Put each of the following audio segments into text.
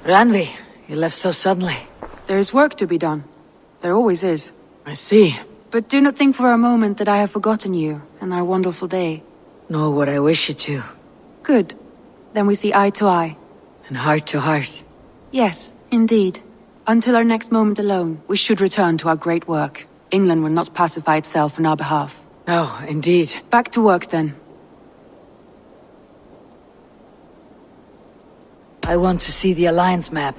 Ranvi, you left so suddenly. There is work to be done. There always is. I see. But do not think for a moment that I have forgotten you and our wonderful day. Nor would I wish you to. Good. Then we see eye to eye. And heart to heart. Yes, indeed. Until our next moment alone, we should return to our great work. England will not pacify itself on our behalf. No, indeed. Back to work then. I want to see the Alliance map.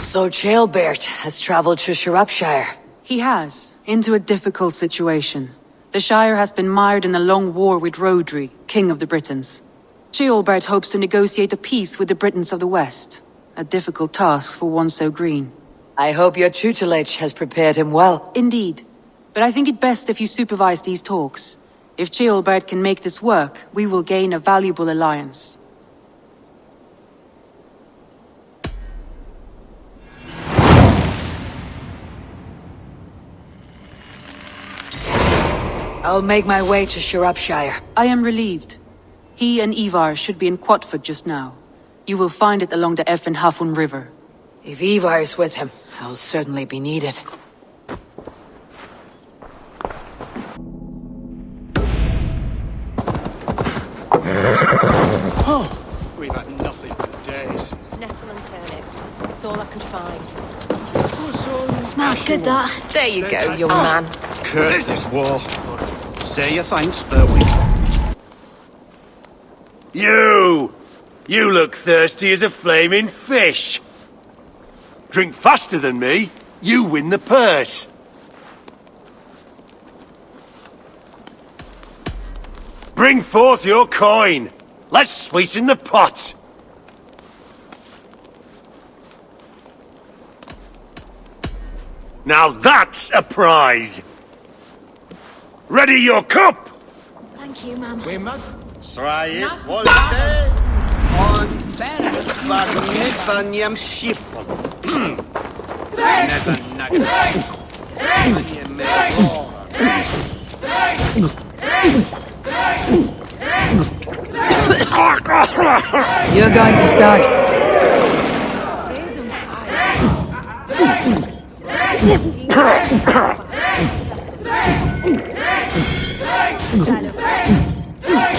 So Chaelbert has traveled to Shropshire. He has, into a difficult situation. The Shire has been mired in a long war with Rhodri, King of the Britons. Chaelbert hopes to negotiate a peace with the Britons of the West. A difficult task for one so green. I hope your tutelage has prepared him well. Indeed. But I think it best if you supervise these talks. If Chaelbert can make this work, we will gain a valuable alliance. I'll make my way to Shropshire. I am relieved. He and Ivar should be in Quatford just now. You will find it along the Effen Hafun River. If Ivar is with him, I'll certainly be needed. We've had nothing for days. Nettle and turnips. It's all I could find. Smells good, that. There you go, young man. Curse this war. Say your thanks, Berwick. You! You look thirsty as a flaming fish. Drink faster than me, you win the purse. Bring forth your coin. Let's sweeten the pot. Now that's a prize. Ready your cup. Thank you, ma'am. Sraje, volte, on Barnie shipon. You're going to start.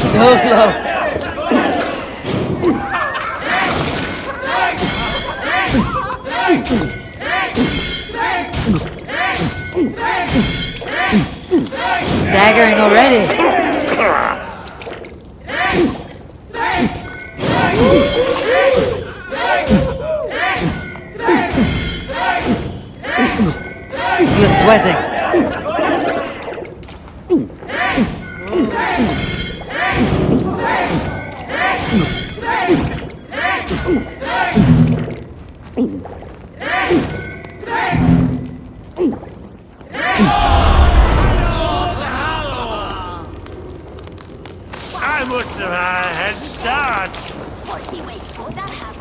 So slow. Staggering already. You're sweating. I must have had a head start.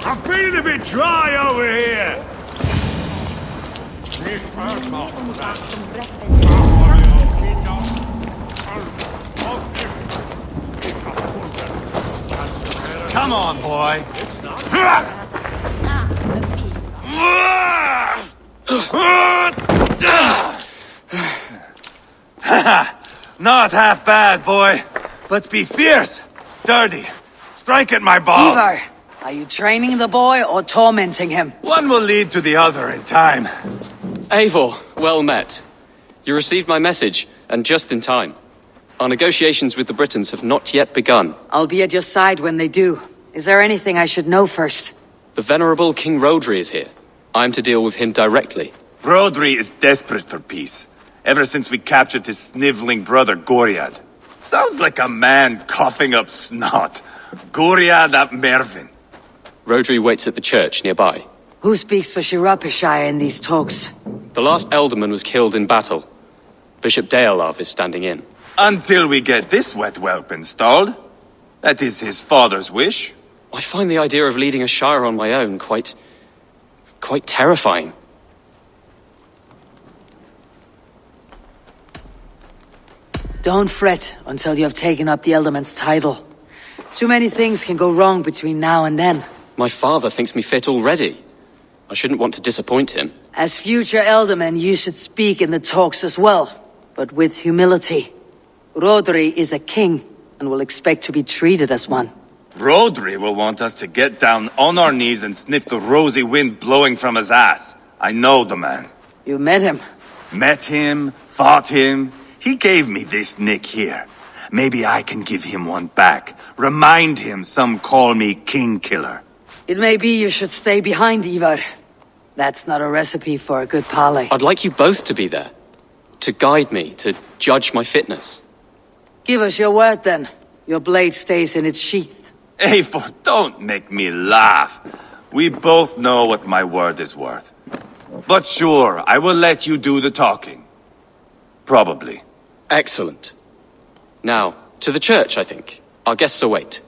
I'm feeling a bit dry over here. Come on, boy. Not half bad, boy. But be fierce, dirty. Strike at my balls. Ivar, are you training the boy or tormenting him? One will lead to the other in time. Eivor, well met. You received my message, and just in time. Our negotiations with the Britons have not yet begun. I'll be at your side when they do. Is there anything I should know first? The venerable King Rhodri is here. I'm to deal with him directly. Rhodri is desperate for peace, ever since we captured his sniveling brother Goriad. Sounds like a man coughing up snot. Goriad ap Mervin. Rhodri waits at the church nearby. Who speaks for Shropshire in these talks? The last alderman was killed in battle. Bishop Deolav is standing in. Until we get this wet whelp installed. That is his father's wish. I find the idea of leading a shire on my own quite terrifying. Don't fret until you have taken up the Elderman's title. Too many things can go wrong between now and then. My father thinks me fit already. I shouldn't want to disappoint him. As future Elderman, you should speak in the talks as well, but with humility. Rodri is a king, and will expect to be treated as one. Rodri will want us to get down on our knees and sniff the rosy wind blowing from his ass. I know the man. You met him. Met him, fought him. He gave me this nick here. Maybe I can give him one back. Remind him some call me King Killer. It may be you should stay behind, Ivar. That's not a recipe for a good parley. I'd like you both to be there. To guide me, to judge my fitness. Give us your word, then. Your blade stays in its sheath. Eivor, don't make me laugh. We both know what my word is worth. But sure, I will let you do the talking. Probably. Excellent. Now, to the church, I think. Our guests await.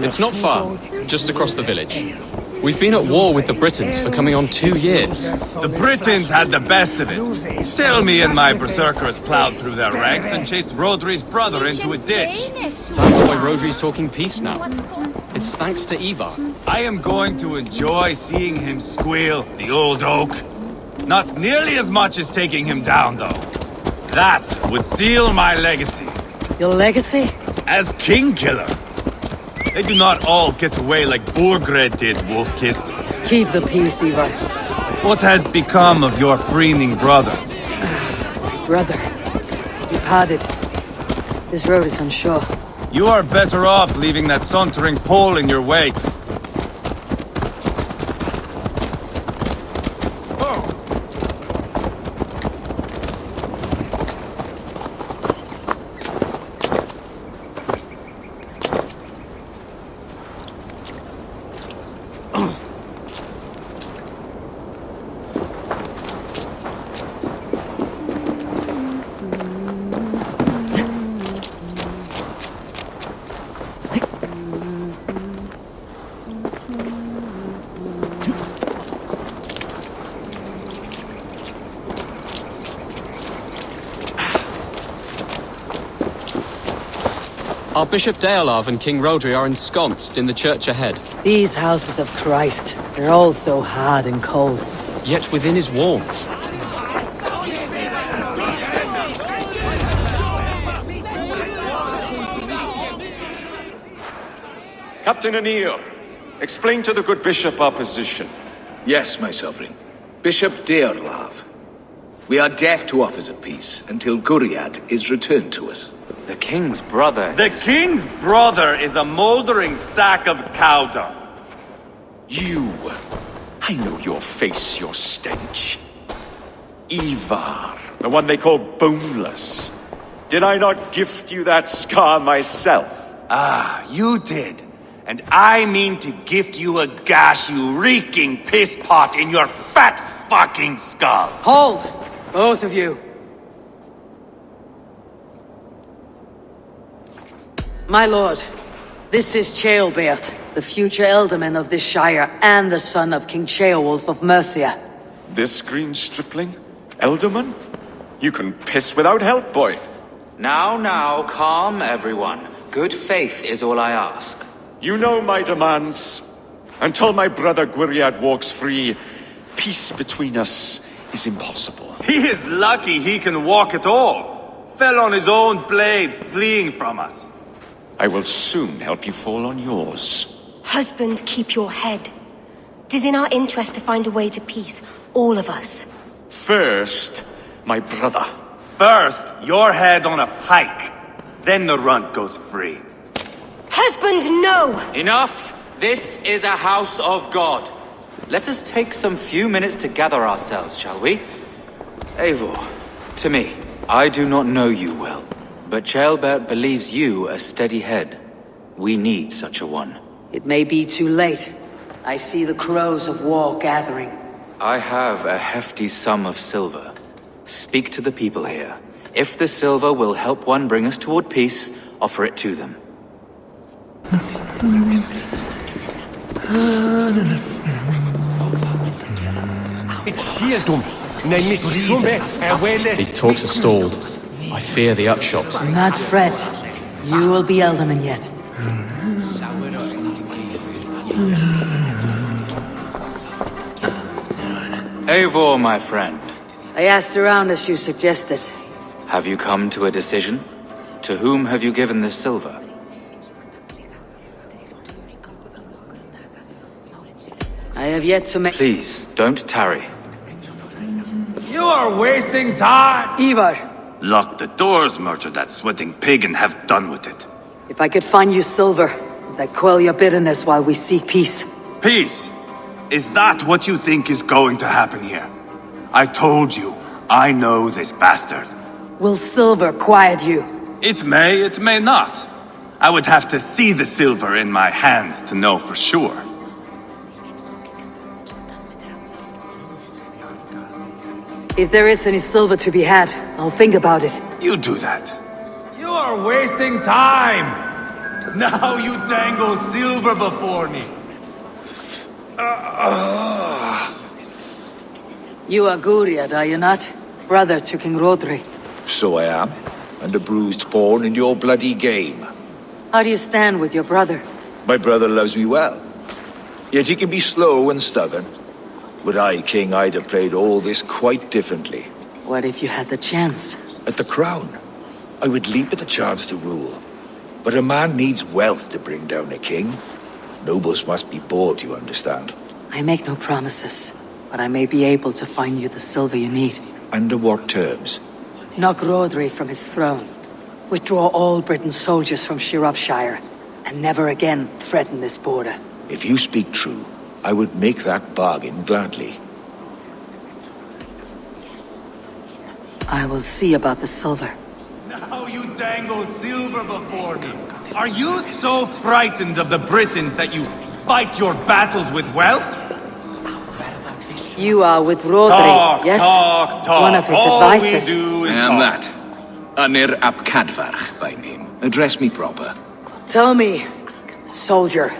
It's not far, just across the village. We've been at war with the Britons for coming on 2 years. The Britons had the best of it. Tell me and my berserkers plowed through their ranks and chased Rodri's brother into a ditch. That's why Rodri's talking peace now. It's thanks to Ivar. I am going to enjoy seeing him squeal, the old oak. Not nearly as much as taking him down, though. That would seal my legacy. Your legacy? As King Killer. They do not all get away like Borgred did, Wolf-Kissed. Keep the peace, Ivar. What has become of your preening brother? Brother. We parted. This road is unsure. You are better off leaving that sauntering Pole in your wake. Our Bishop Deolav and King Rodri are ensconced in the church ahead. These houses of Christ, they're all so hard and cold. Yet within his walls. Captain Anil, explain to the good bishop our position. Yes, my sovereign. Bishop Deorlav. We are deaf to offers of peace until Guriad is returned to us. The king's brother The king's brother is a mouldering sack of cow dung. You. I know your face, your stench. Ivar, the one they call boneless. Did I not gift you that scar myself? Ah, you did. And I mean to gift you a gash, you reeking piss pot in your fat fucking skull. Hold! Both of you. My lord, this is Ceolbert, the future Elderman of this shire and the son of King Ceolwulf of Mercia. This green stripling? Elderman? You can piss without help, boy. Now, calm everyone. Good faith is all I ask. You know my demands. Until my brother Gwiriad walks free, peace between us is impossible. He is lucky he can walk at all. Fell on his own blade, fleeing from us. I will soon help you fall on yours. Husband, keep your head. It is in our interest to find a way to peace, all of us. First, my brother. First, your head on a pike. Then the runt goes free. Husband, no! Enough! This is a house of God. Let us take some few minutes to gather ourselves, shall we? Eivor, to me, I do not know you well, but Ceolbert believes you a steady head. We need such a one. It may be too late. I see the crows of war gathering. I have a hefty sum of silver. Speak to the people here. If the silver will help one bring us toward peace, offer it to them. These talks are stalled. I fear the upshot. Do not fret. You will be alderman yet. Eivor, my friend. I asked around as you suggested. Have you come to a decision? To whom have you given this silver? I have yet to make... Please, don't tarry. You are wasting time! Ivar, Lock the doors, murder that sweating pig, and have done with it. if I could find you silver, would that quell your bitterness while we seek peace? Peace? Is that what you think is going to happen here? I told you, I know this bastard. Will silver quiet you? It may not. I would have to see the silver in my hands to know for sure. If there is any silver to be had, I'll think about it. You do that. You are wasting time! Now you dangle silver before me. You are Guriad, are you not? Brother to King Rodri. So I am, and a bruised pawn in your bloody game. How do you stand with your brother? My brother loves me well. Yet he can be slow and stubborn. But I, King, I'd have played all this quite differently. What if you had the chance? At the crown, I would leap at the chance to rule. But a man needs wealth to bring down a king. Nobles must be bought, you understand. I make no promises, but I may be able to find you the silver you need. Under what terms? Knock Rodri from his throne. Withdraw all Britain's soldiers from Shropshire, and never again threaten this border. If you speak true, I would make that bargain gladly. I will see about the silver. Now you dangle silver before me. Are you so frightened of the Britons that you fight your battles with wealth? You are with Rodri, Talk, yes? talk. One of his All advisors. we do is I am talk. that. Anir ap Cadvarch by name. Address me proper. Tell me, soldier,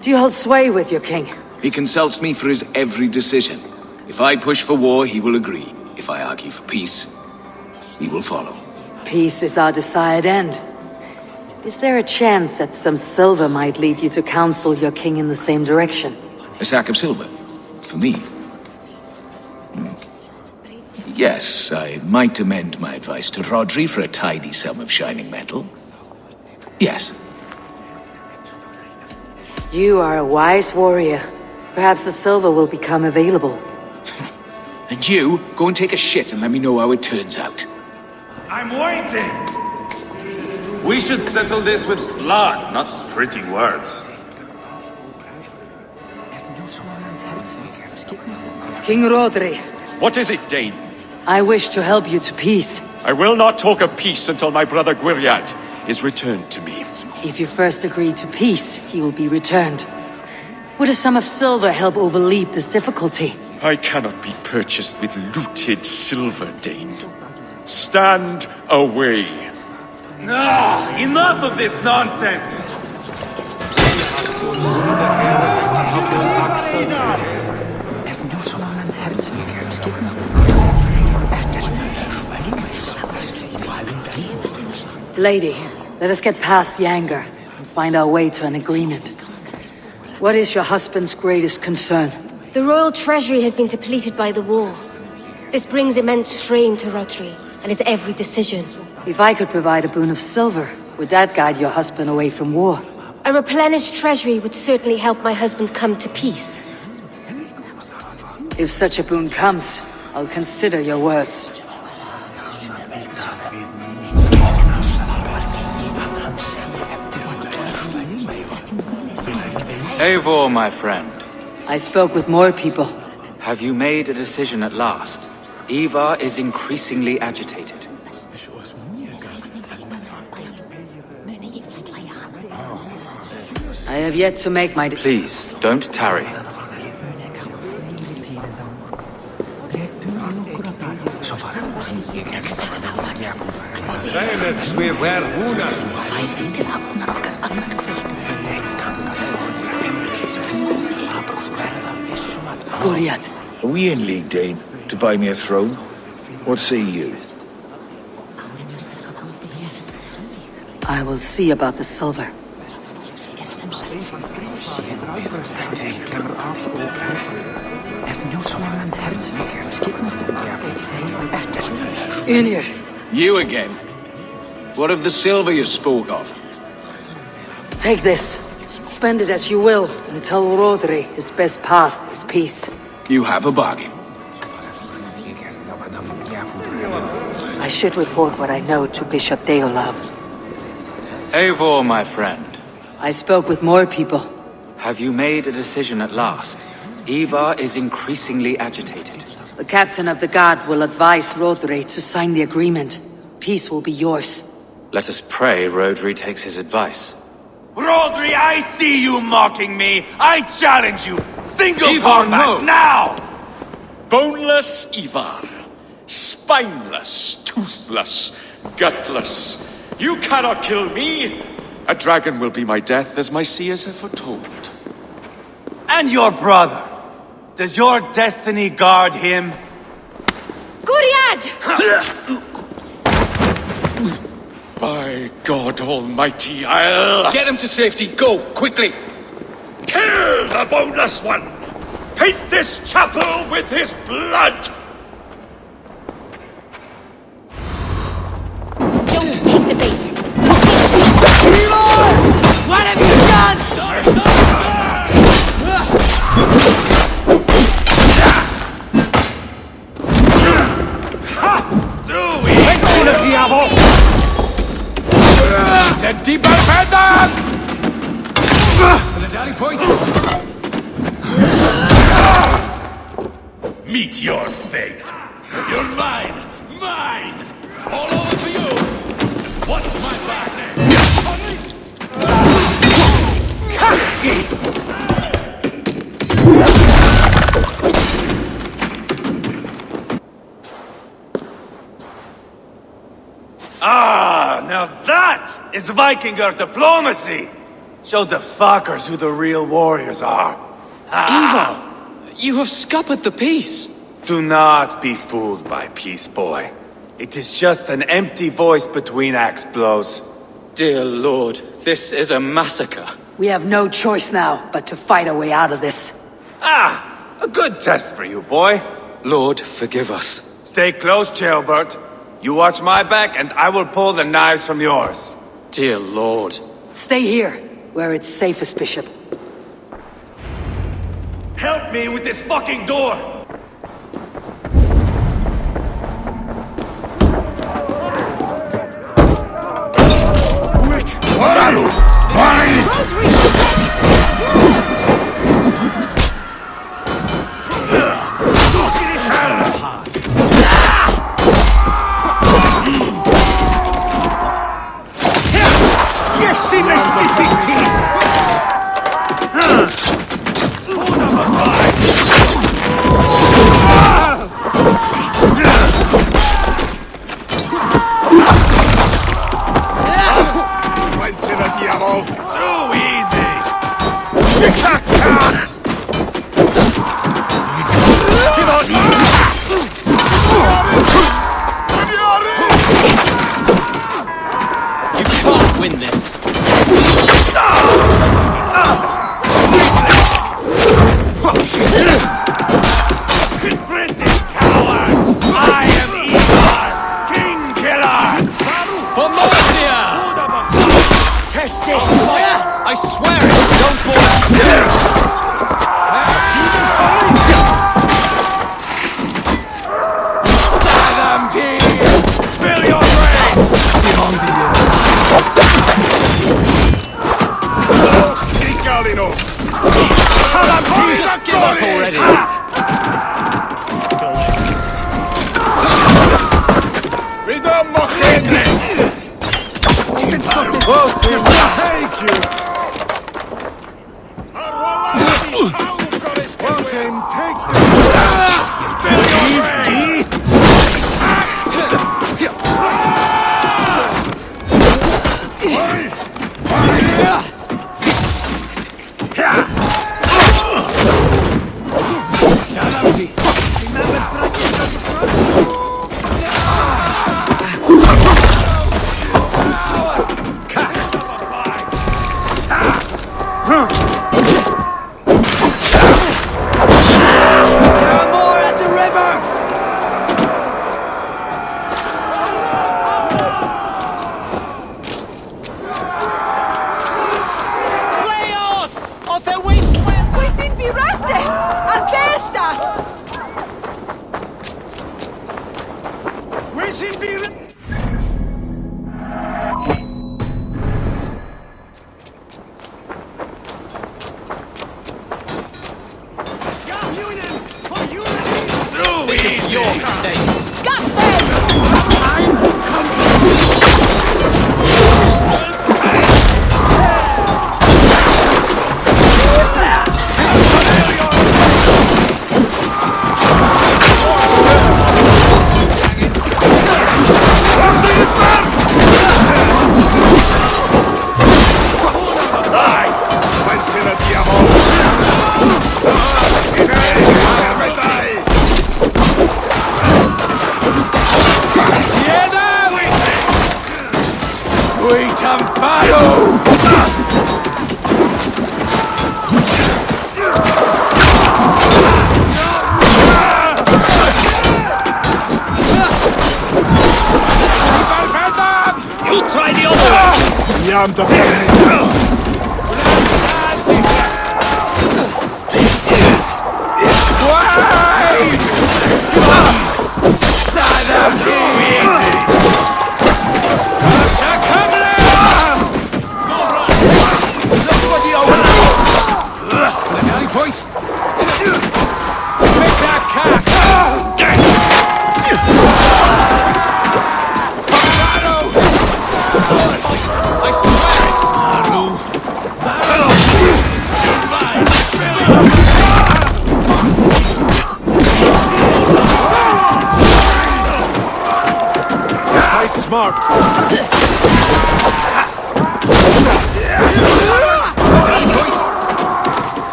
do you hold sway with your king? He consults me for his every decision. If I push for war, he will agree. If I argue for peace, he will follow. Peace is our desired end. Is there a chance that some silver might lead you to counsel your king in the same direction? A sack of silver? For me? Yes, I might amend my advice to Rodri for a tidy sum of shining metal. Yes. You are a wise warrior. Perhaps the silver will become available. And you, go and take a shit and let me know how it turns out. I'm waiting! We should settle this with blood, not pretty words. King Rodri, What is it, Dane? I wish to help you to peace. I will not talk of peace until my brother Gwiriad is returned to me. If you first agree to peace, he will be returned. Would a sum of silver help overleap this difficulty? I cannot be purchased with looted silver, Dane. Stand away. Enough of this nonsense! Lady, let us get past the anger and find our way to an agreement. What is your husband's greatest concern? The royal treasury has been depleted by the war. This brings immense strain to Rodri and his every decision. If I could provide a boon of silver, would that guide your husband away from war? A replenished treasury would certainly help my husband come to peace. If such a boon comes, I'll consider your words. Eivor, my friend. I spoke with more people. Have you made a decision at last? Ivar is increasingly agitated. I have yet to make my Please, don't tarry. Guriad, Are we in league, Dane, to buy me a throne? What say you? I will see about the silver. Unir. You again? What of the silver you spoke of? Take this. Spend it as you will, and tell Rodri his best path is peace. You have a bargain. I should report what I know to Bishop Deolav. Eivor, my friend. I spoke with more people. Have you made a decision at last? Ivar is increasingly agitated. The captain of the guard will advise Rodri to sign the agreement. Peace will be yours. Let us pray Rodri takes his advice. Rodri, I see you mocking me! I challenge you! Single Ivar, combat, no! now! Boneless Ivar. Spineless, toothless, gutless. You cannot kill me! A dragon will be my death, as my seers have foretold. And your brother. Does your destiny guard him? Guriad! By God Almighty, I'll... Get him to safety, go, quickly! Kill the boneless one! Paint this chapel with his blood! Don't take the bait. What have you done? Deep defender! For the tally point! Meet your fate! You're mine! Mine! All over for you! What's my back? Ah, now that is Vikinger diplomacy! Show the fuckers who the real warriors are. Ivar! You have scuppered the peace! Do not be fooled by peace, boy. It is just an empty voice between axe blows. Dear Lord, this is a massacre. We have no choice now but to fight our way out of this. Ah, a good test for you, boy. Lord, forgive us. Stay close, Ceolbert. You watch my back, and I will pull the knives from yours. Dear Lord. Stay here, where it's safest, Bishop. Help me with this fucking door! Win this. British coward! I am Ivar, King Killer! For Marcia! I swear it! Don't fall Adam T! Spill your brains! Beyond the end. Just give up already! Thank you! Welcome, take this! Spill your brains! This is your mistake. Got them!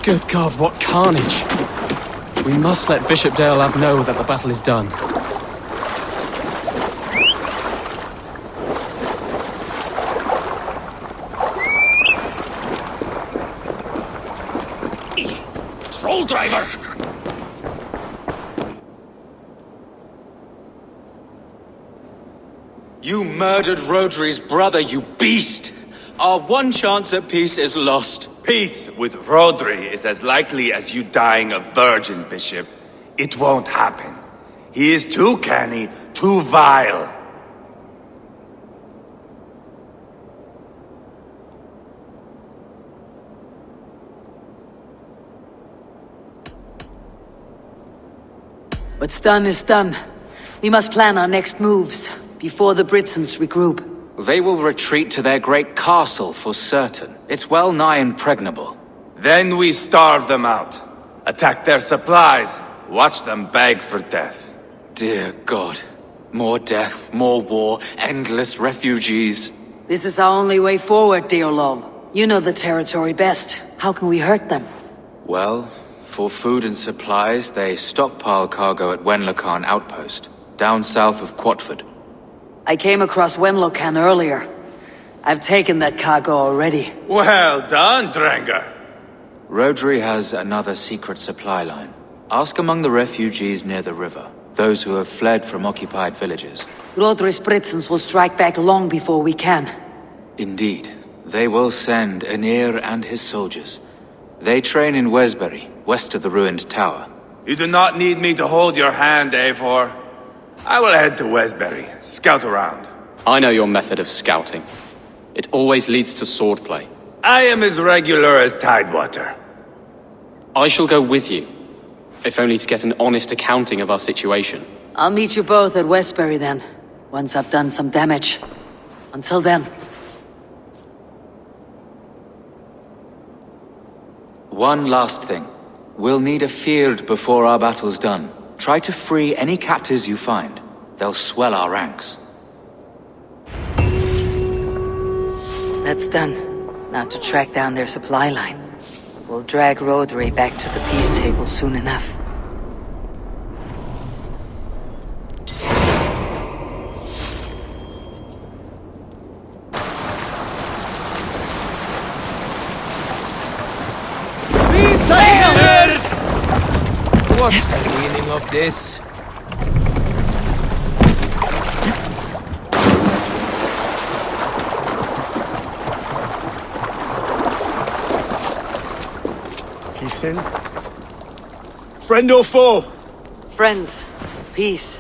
Good God, what carnage! We must let Bishop Dale know that the battle is done. Troll driver! You murdered Rodri's brother, you beast! Our one chance at peace is lost. Peace with Rodri is as likely as you dying a virgin, Bishop. It won't happen. He is too canny, too vile. What's done is done. We must plan our next moves, before the Britons regroup. They will retreat to their great castle for certain. It's well nigh impregnable. Then we starve them out. Attack their supplies. Watch them beg for death. Dear God. More death, more war, endless refugees. This is our only way forward, dear love. You know the territory best. How can we hurt them? Well, for food and supplies, they stockpile cargo at Wenlocan outpost, down south of Quatford. I came across Wenlocan earlier. I've taken that cargo already. Well done, Drengar. Rodri has another secret supply line. Ask among the refugees near the river, those who have fled from occupied villages. Rodri's Britons will strike back long before we can. Indeed. They will send Aenir and his soldiers. They train in Wesbury, west of the ruined tower. You do not need me to hold your hand, Eivor. I will head to Wesbury, scout around. I know your method of scouting. It always leads to swordplay. I am as regular as Tidewater. I shall go with you, if only to get an honest accounting of our situation. I'll meet you both at Westbury then, once I've done some damage. Until then. One last thing. We'll need a field before our battle's done. Try to free any captives you find. They'll swell our ranks. That's done. Now to track down their supply line. We'll drag Rodri back to the peace table soon enough. What's the meaning of this? Kissing? Friend or foe? Friends. Peace.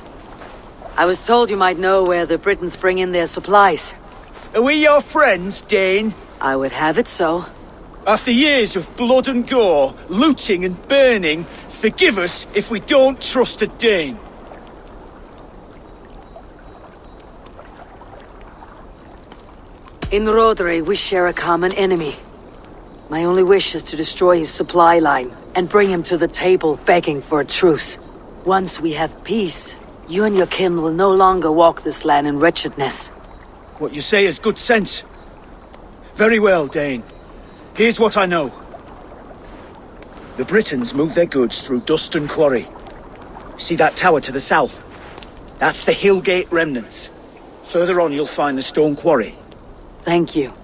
I was told you might know where the Britons bring in their supplies. Are we your friends, Dane? I would have it so. After years of blood and gore, looting and burning, forgive us if we don't trust a Dane. In Rhodri, we share a common enemy. My only wish is to destroy his supply line and bring him to the table begging for a truce. Once we have peace, you and your kin will no longer walk this land in wretchedness. What you say is good sense. Very well, Dane. Here's what I know. The Britons move their goods through Dustin Quarry. See that tower to the south? That's the Hillgate remnants. Further on you'll find the stone quarry. Thank you.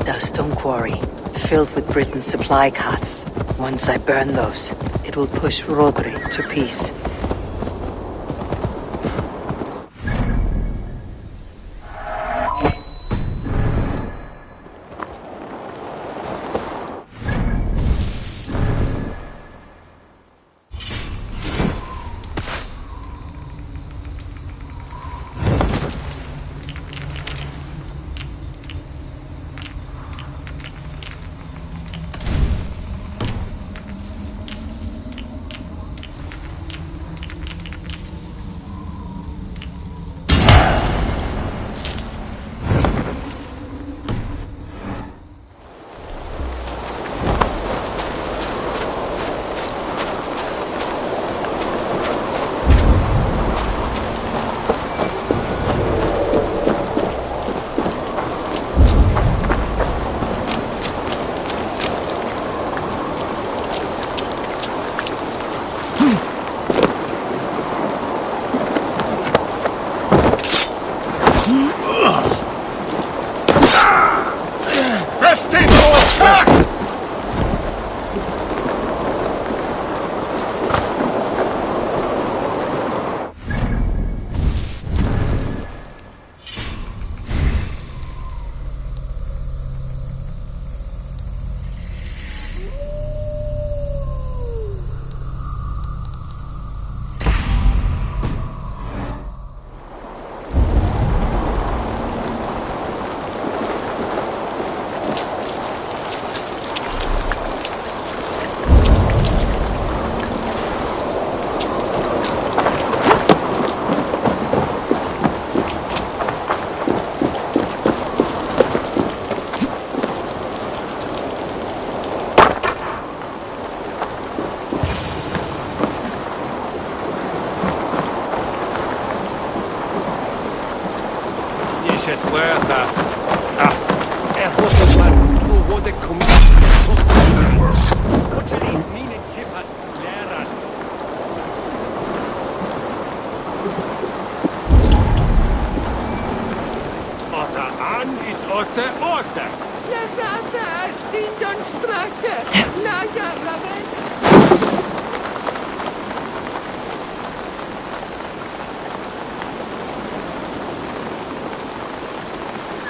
The stone quarry, filled with Britain's supply carts. Once I burn those, it will push Rhodri to peace.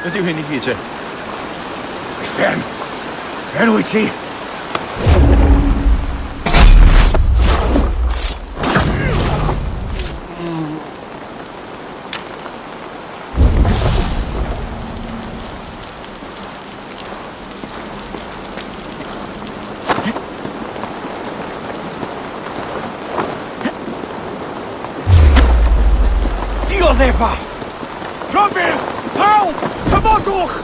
Ydyw hyn I gyd te? Fern! Fern wyt ti? Dioddef! Robin! Help! Cymogwch!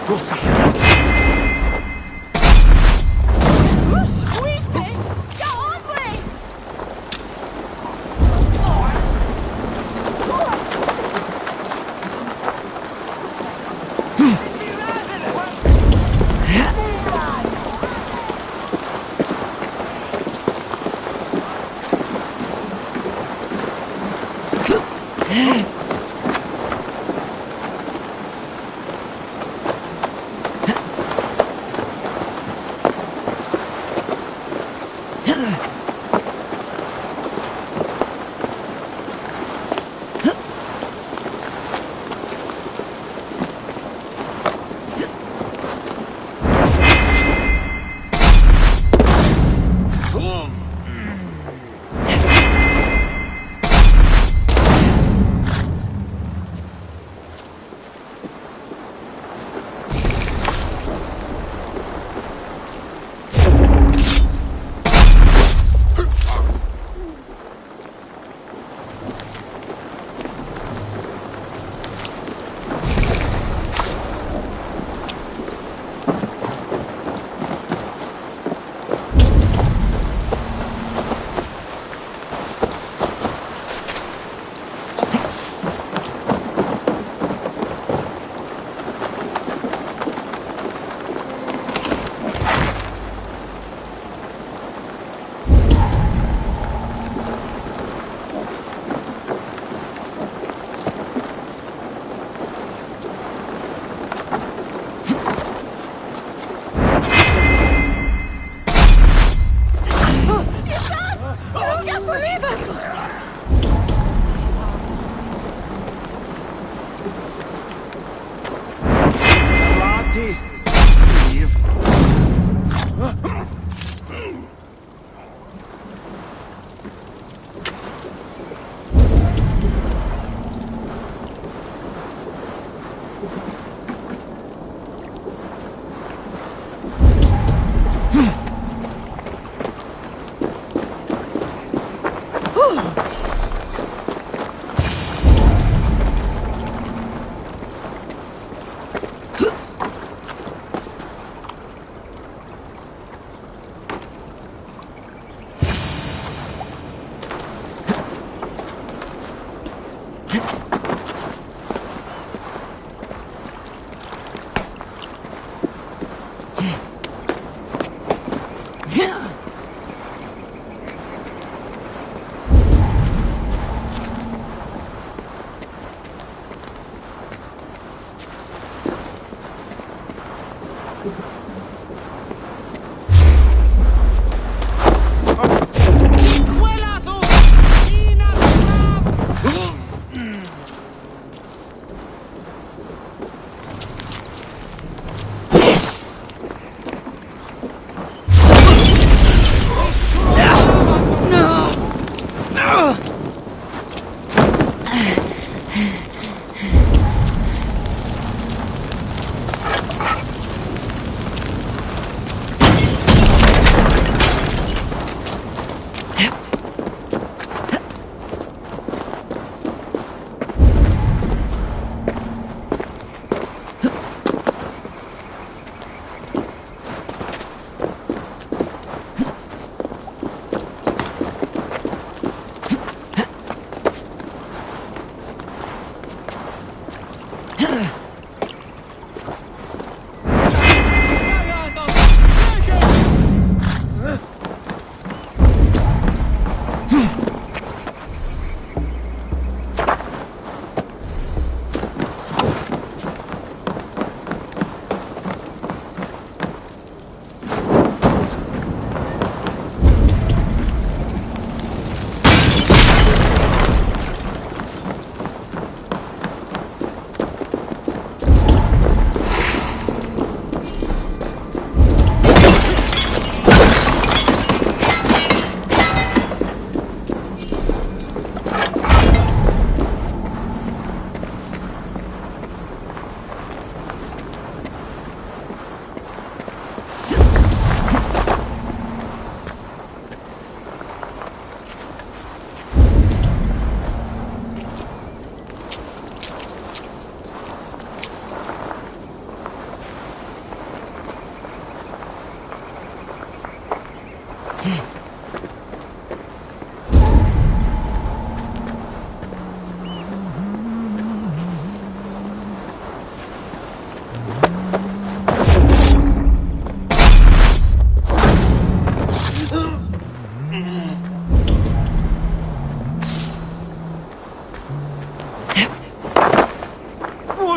Dos allan! Squeeze me! Get on me!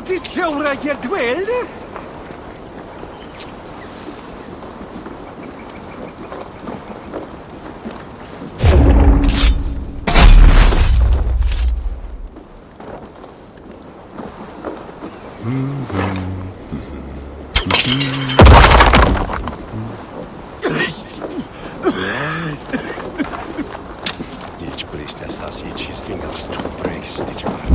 What is Hjora hier dwelde? Each priest has thus each his fingers to break stitch apart.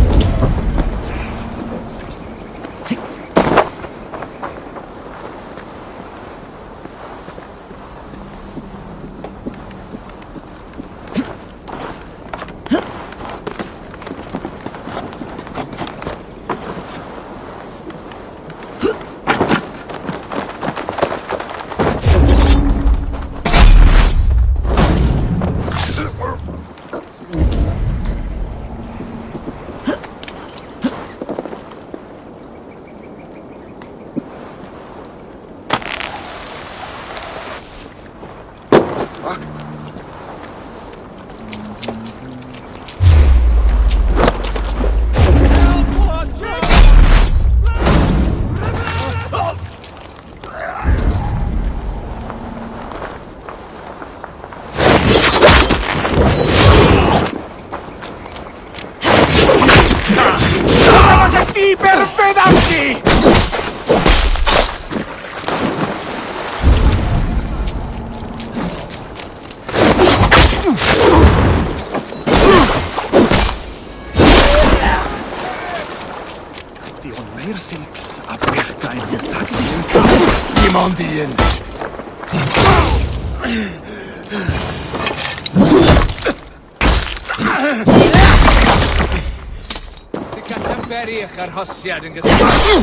Ar hosiad yn gysylltu.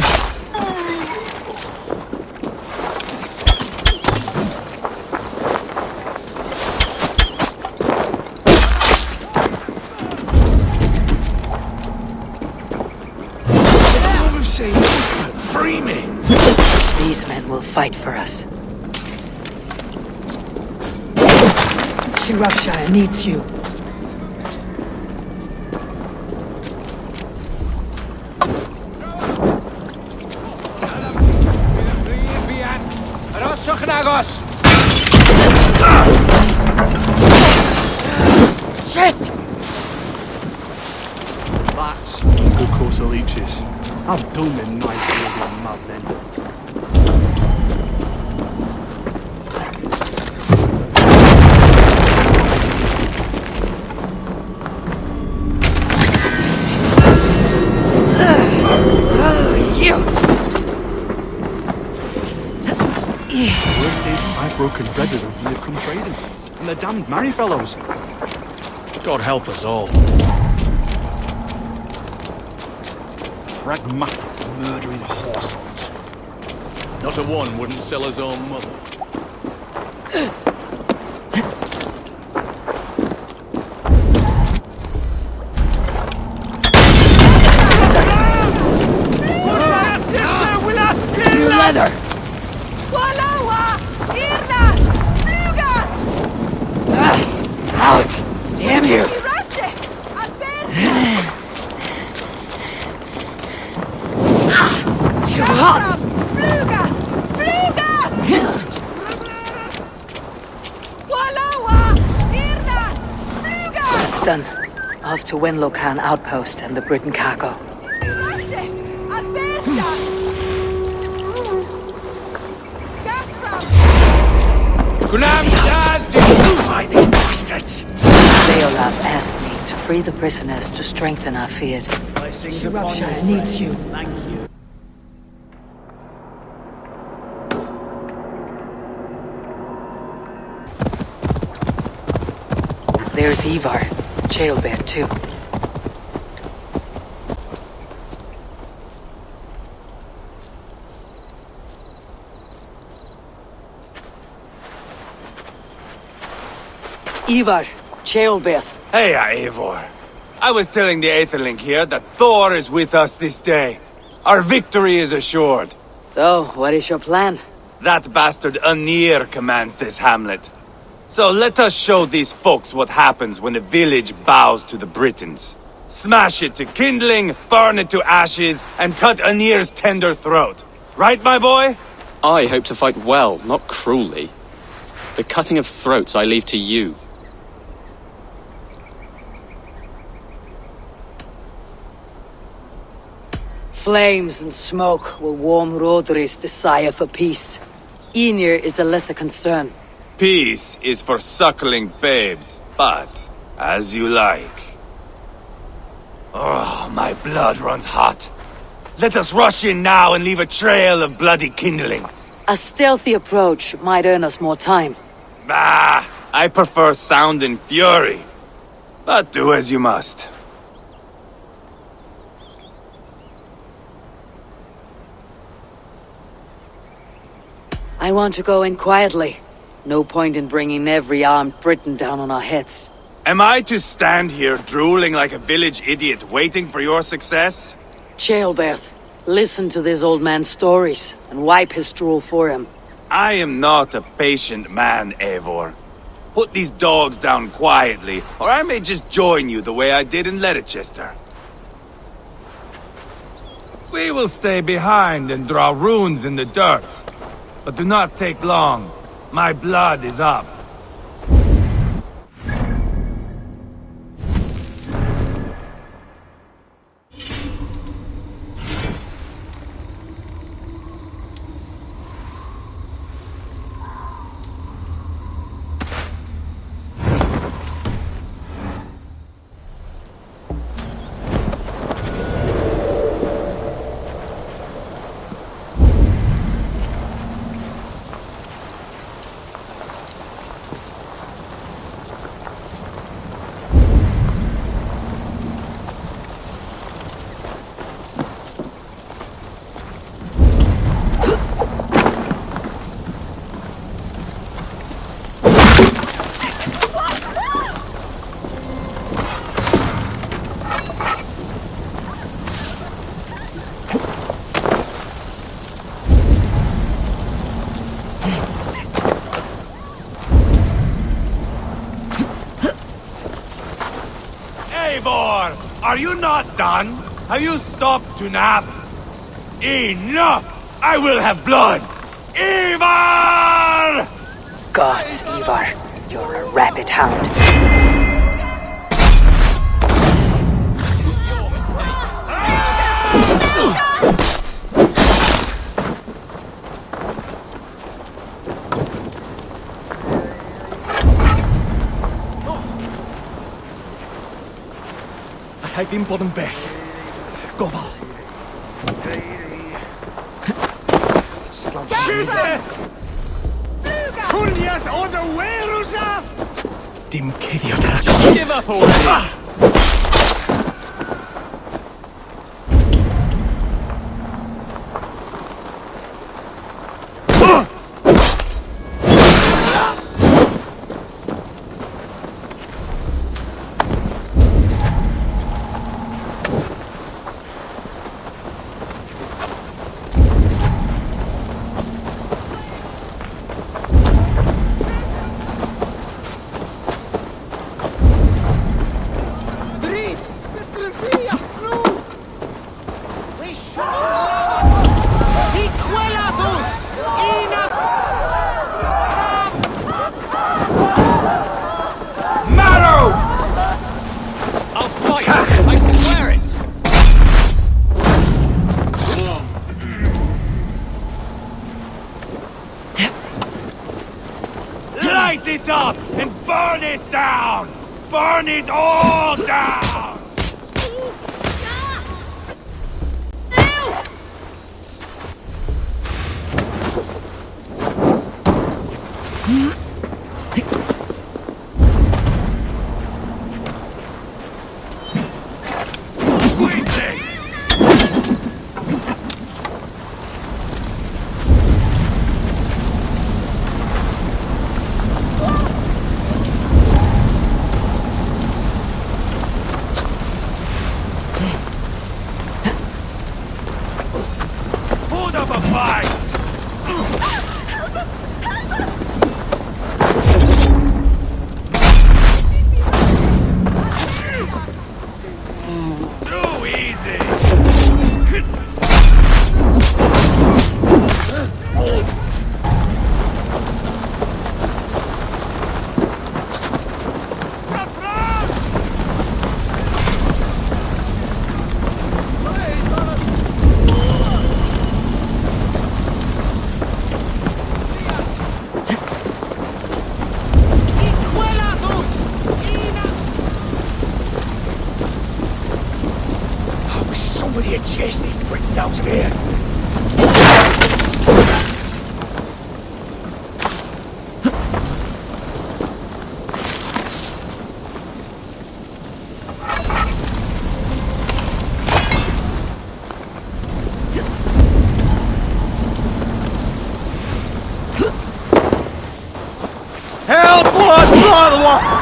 Free me! These men will fight for us. Shropshire needs you. Agos! Shit! That's a good course of leeches. I've done them night wielding madmen. I've broken bread with them when they've come trading. And they're damned merry fellows. God help us all. Pragmatic, murdering horsehounds. Not a one wouldn't sell his own mother. New leather! Out! Damn you! Too hot! That's done. Off to Wenlocan outpost and the Briton cargo. Leolaf asked me to free the prisoners to strengthen our field. Shropshire needs you. Thank you. There's Ivar. Jailbird too. Ivar, Jailbird. Hey, Eivor. I was telling the Aetherling here that Thor is with us this day. Our victory is assured. So, what is your plan? That bastard Anir commands this hamlet. So let us show these folks what happens when a village bows to the Britons. Smash it to kindling, burn it to ashes, and cut Anir's tender throat. Right, my boy? I hope to fight well, not cruelly. The cutting of throats I leave to you. Flames and smoke will warm Rodri's desire for peace. Ynir is a lesser concern. Peace is for suckling babes, but as you like. Oh, my blood runs hot. Let us rush in now and leave a trail of bloody kindling. A stealthy approach might earn us more time. Ah, I prefer sound and fury. But do as you must. I want to go in quietly. No point in bringing every armed Briton down on our heads. Am I to stand here drooling like a village idiot waiting for your success? Ceolbert, listen to this old man's stories and wipe his drool for him. I am not a patient man, Eivor. Put these dogs down quietly, or I may just join you the way I did in Leicester. We will stay behind and draw runes in the dirt. But do not take long. My blood is up. Eivor, are you not done? Have you stopped to nap? Enough! I will have blood! Ivar! Gods, Ivar, you're a rabid hound. Allai ddim bod yn bell. Gofal. Chwliaeth o dy werwsa! Dim cuddiad arall. Just give up already! Light it up and burn it down! Burn it all down! easy! I wish somebody had chased these Britons out of here. Help! Blood!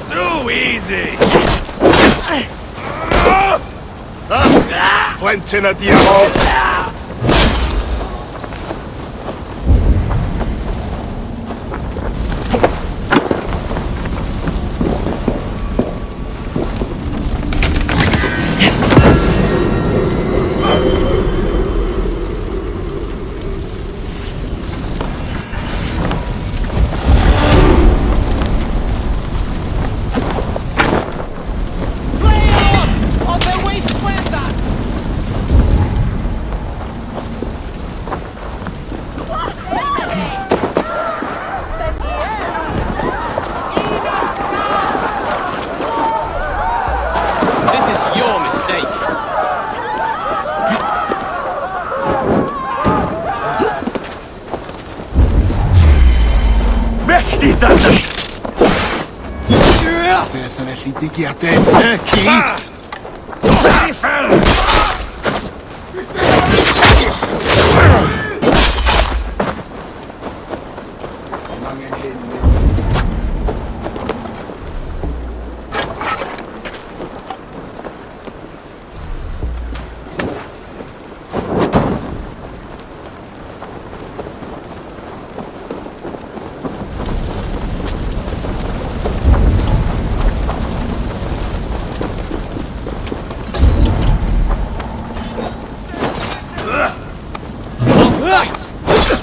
Too easy! Plenty of diamond! Beth yn elli digi a den, ci? Fel!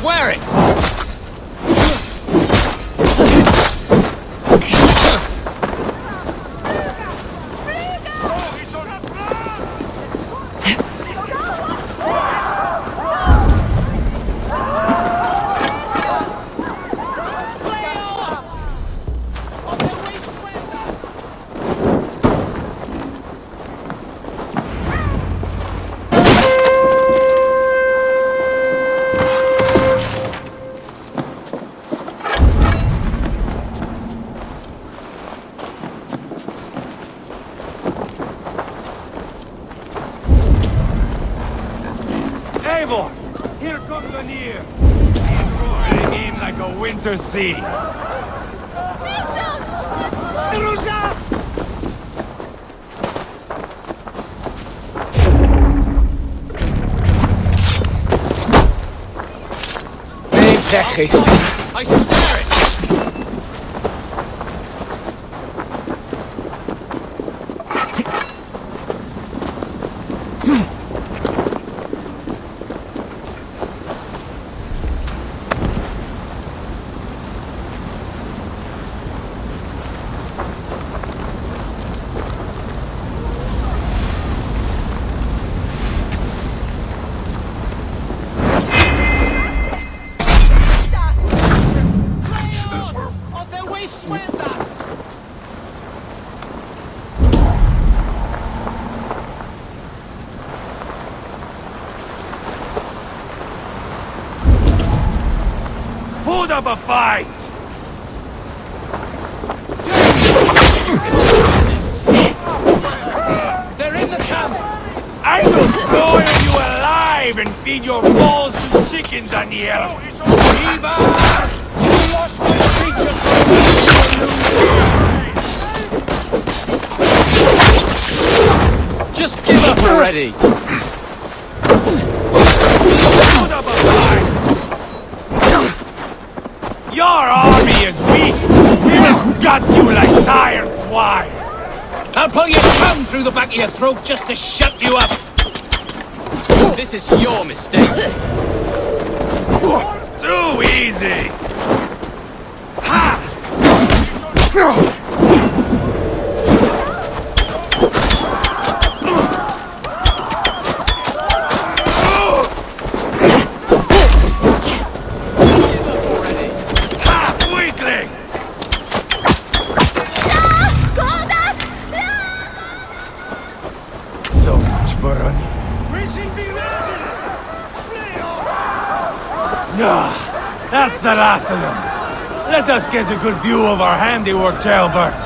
Swear it! Here comes the near! Roaring in like a winter sea! I swear it! up a fight! They're in the camp! I will boil you alive and feed your balls to chickens on here! Eva! You lost my creature! Just give up already! Put up a fight! Your army is weak! We will gut you like tired swine! I'll pull your tongue through the back of your throat just to shut you up! This is your mistake. Too easy! Ha! Weakling! So much for running. Ah, that's the last of them. Let us get a good view of our handiwork, Jailbert.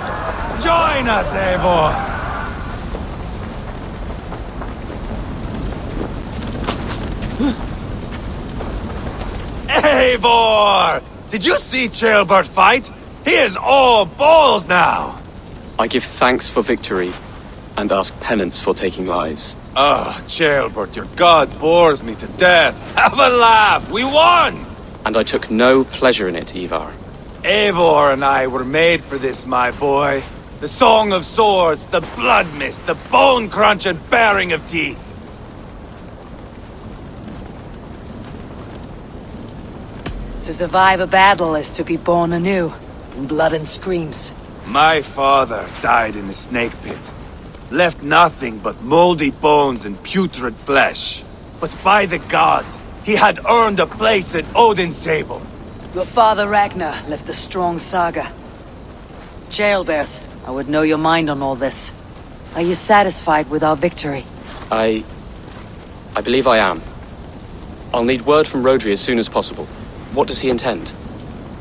Join us, Eivor. Eivor! Did you see Jailbert fight? He is all balls now. I give thanks for victory, and ask penance for taking lives. Ah, Jailbert, your god bores me to death. Have a laugh, we won! And I took no pleasure in it, Ivar. Eivor and I were made for this, my boy. The song of swords, the blood mist, the bone crunch and baring of teeth. To survive a battle is to be born anew, in blood and screams. My father died in a snake pit. Left nothing but moldy bones and putrid flesh. But by the gods, he had earned a place at Odin's table. Your father Ragnar left a strong saga. Jailbert, I would know your mind on all this. Are you satisfied with our victory? I believe I am. I'll need word from Rodri as soon as possible. What does he intend?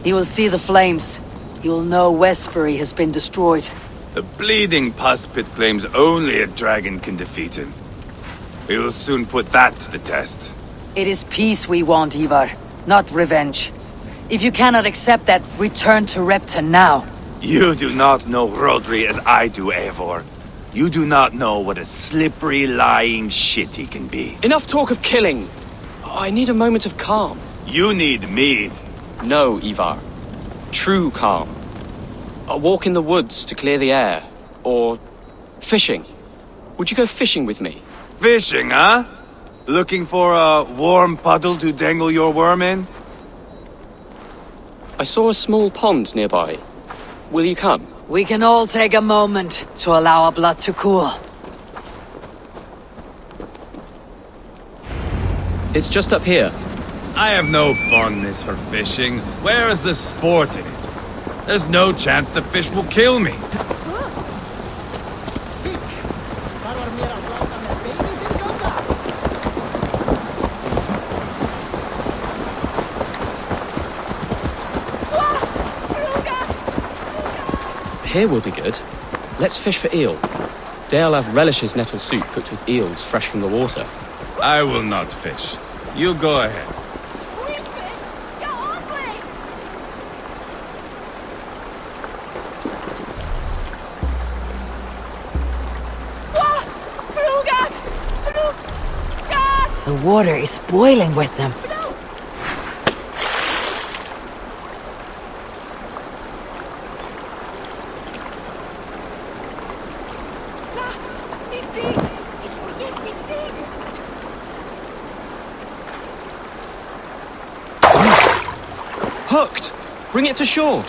He will see the flames. He will know Westbury has been destroyed. The bleeding pus pit claims only a dragon can defeat him. We will soon put that to the test. It is peace we want, Ivar, not revenge. If you cannot accept that, return to Repton now. You do not know Rodri as I do, Eivor. You do not know what a slippery, lying shit he can be. Enough talk of killing! I need a moment of calm. You need mead. No, Ivar. True calm. A walk in the woods to clear the air. Or fishing. Would you go fishing with me? Fishing, huh? Looking for a warm puddle to dangle your worm in? I saw a small pond nearby. Will you come? We can all take a moment to allow our blood to cool. It's just up here. I have no fondness for fishing. Where is the sport in it? There's no chance the fish will kill me. Here will be good. Let's fish for eel. Dale have relishes nettle soup cooked with eels fresh from the water. I will not fish. You go ahead. The water is boiling with them. Hooked! Bring it to shore!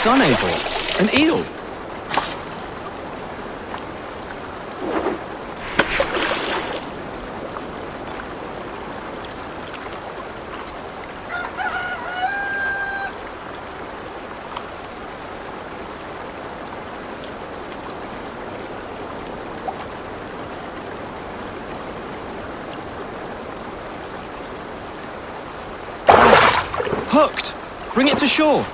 done, Eivor? An eel? Hooked! Bring it to shore!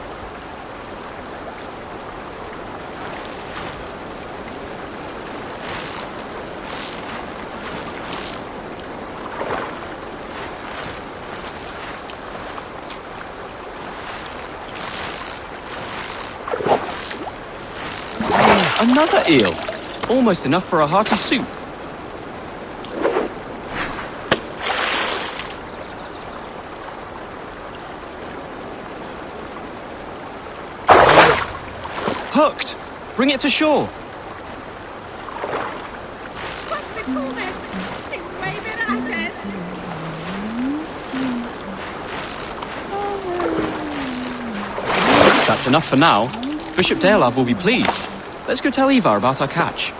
Another eel! Almost enough for a hearty soup. Hooked! Bring it to shore! That's enough for now. Bishop Daelav will be pleased. Let's go tell Ivar about our catch.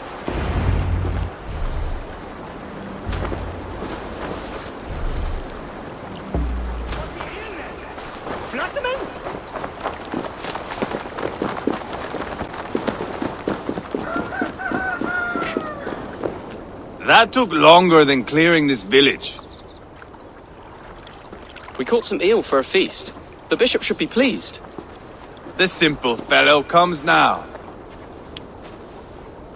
That took longer than clearing this village. We caught some eel for a feast. The bishop should be pleased. The simple fellow comes now.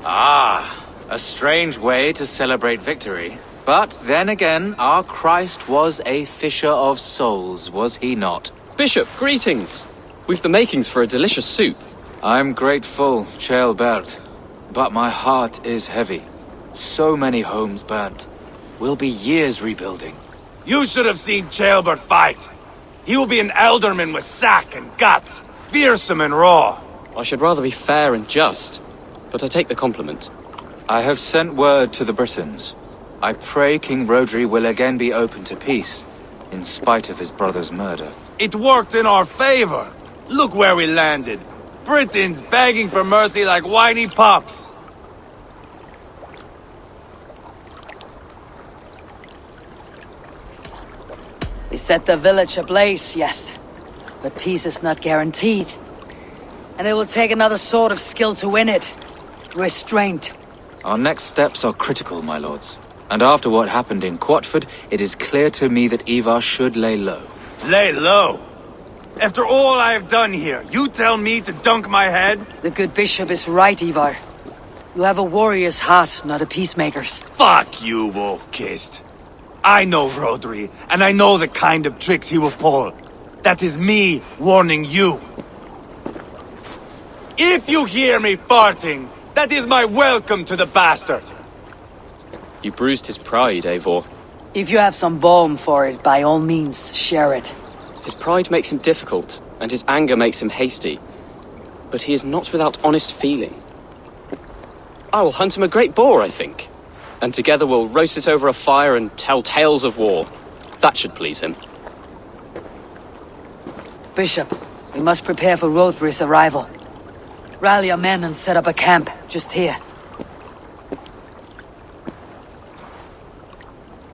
Ah, a strange way to celebrate victory. But then again, our Christ was a fisher of souls, was he not? Bishop, greetings! We've the makings for a delicious soup. I'm grateful, Ceolbert, but my heart is heavy. So many homes burnt. We'll be years rebuilding. You should have seen Ceolbert fight. He will be an alderman with sack and guts, fearsome and raw. I should rather be fair and just, but I take the compliment. I have sent word to the Britons. I pray King Rodri will again be open to peace, in spite of his brother's murder. It worked in our favor. Look where we landed. Britons begging for mercy like whiny pups. We set the village ablaze, yes. But peace is not guaranteed. And it will take another sort of skill to win it. Restraint. Our next steps are critical, my lords. And after what happened in Quatford, it is clear to me that Ivar should lay low. Lay low? After all I have done here, you tell me to dunk my head? The good bishop is right, Ivar. You have a warrior's heart, not a peacemaker's. Fuck you, wolf-kissed. I know Rodri, and I know the kind of tricks he will pull. That is me warning you. If you hear me farting, that is my welcome to the bastard. You bruised his pride, Eivor. If you have some balm for it, by all means, share it. His pride makes him difficult, and his anger makes him hasty. But he is not without honest feeling. I will hunt him a great boar, I think. And together we'll roast it over a fire and tell tales of war. That should please him. Bishop, we must prepare for Rodri's arrival. Rally our men and set up a camp, just here.